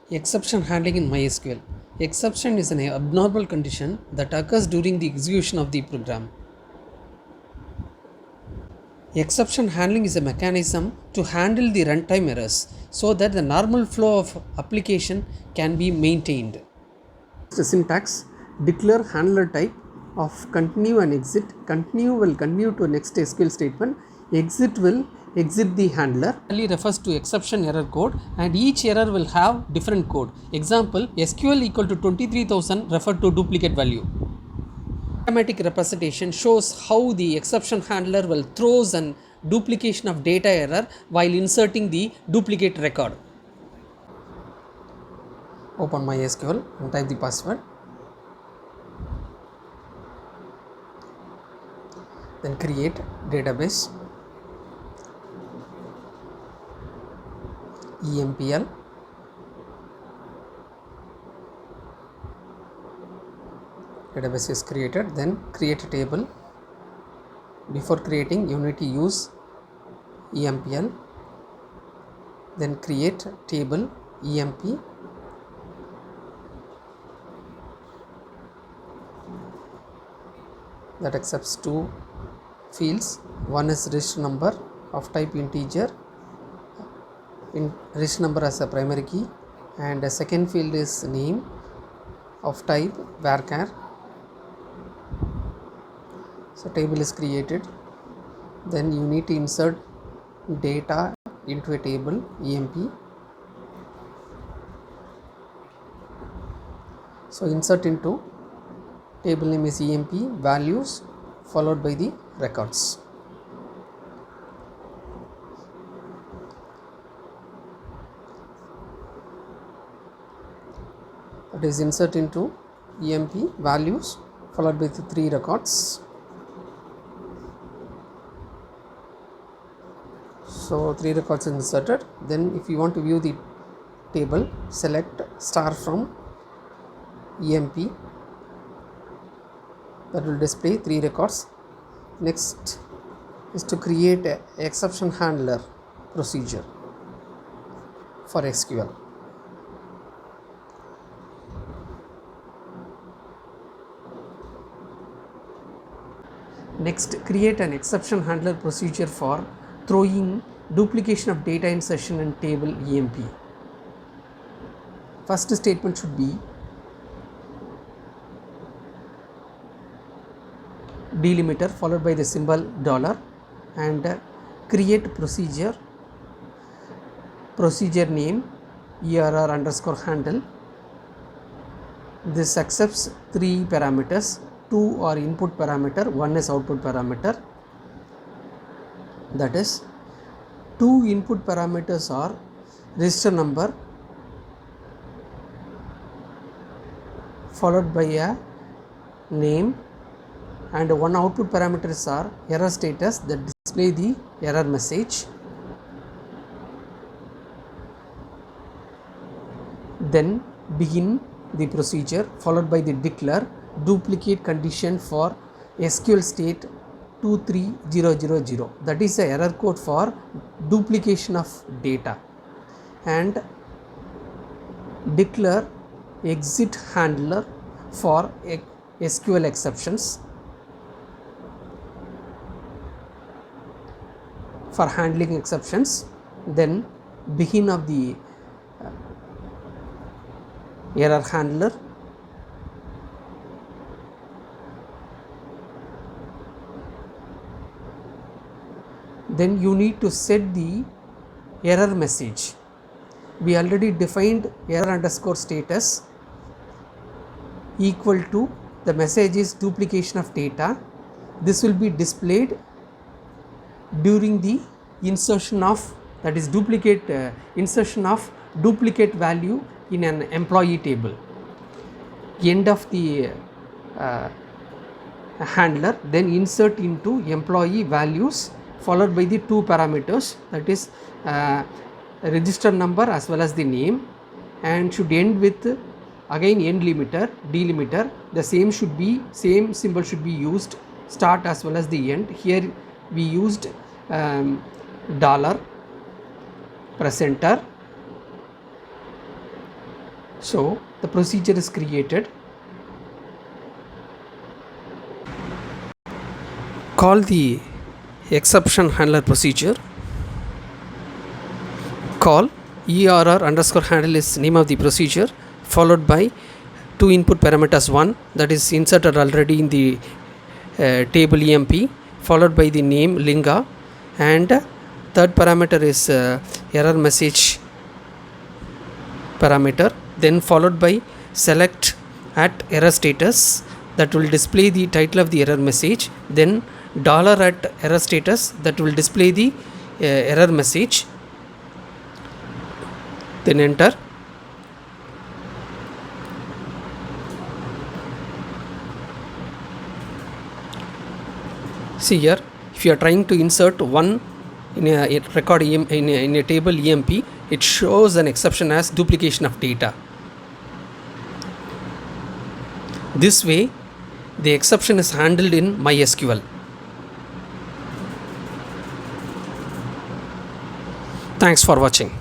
Exception handling in MySQL. Exception is an abnormal condition that occurs during the execution of the program. Exception handling is a mechanism to handle the runtime errors so that the normal flow of application can be maintained. The syntax: declare handler type of continue and exit. Continue will continue to next SQL statement. Exit will exit the handler. Value refers to exception error code, and each error will have different code. Example: SQL equal to 23,000 refer to duplicate value. Schematic representation shows how the exception handler will throws an duplication of data error while inserting the duplicate record. Open MySQL and type the password. Then create database EMPL. Database is created. Then create a table. Before creating, you need to use EMPL. Then create table EMP. That accepts two fields. One is register number of type integer, in register number as a primary key, and the second field is name of type varchar. So table is created. Then you need to insert data into a table EMP. So insert into table name is EMP values followed by the records. That is insert into EMP values followed by the 3 records. So 3 records inserted. Then if you want to view the table, select star from EMP. That will display 3 records. Next is to create an exception handler procedure for SQL. Next, create an exception handler procedure for throwing duplication of data insertion in table EMP. First statement should be delimiter followed by the symbol dollar, and create procedure name err underscore handle. This accepts 3 parameters. 2 are input parameter, 1 is output parameter. That is, 2 input parameters are register number followed by a name, and 1 output parameters are error status that display the error message. Then begin the procedure followed by the declare duplicate condition for SQL state 23000. That is the error code for duplication of data, and declare exit handler for SQL exceptions for handling exceptions. Then begin of the error handler. Then you need to set the error message. We already defined error underscore status equal to the message is duplication of data. This will be displayed during the insertion of, that is duplicate insertion of duplicate value in an employee table. End of the handler, then insert into employee values followed by the 2 parameters, that is register number as well as the name, and should end with again end limiter delimiter. The same symbol should be used start as well as the end. Here we used dollar presenter. So the procedure is created. Call the exception handler procedure. Call err underscore handle is name of the procedure, followed by two input parameters, one that is inserted already in the table emp, followed by the name linga, and third parameter is error message parameter, then followed by select at error status that will display the title of the error message, then dollar at error status that will display the error message, then enter. See here, if you are trying to insert one in a record in a table emp, it shows an exception as duplication of data. This way the exception is handled in MySQL. Thanks for watching.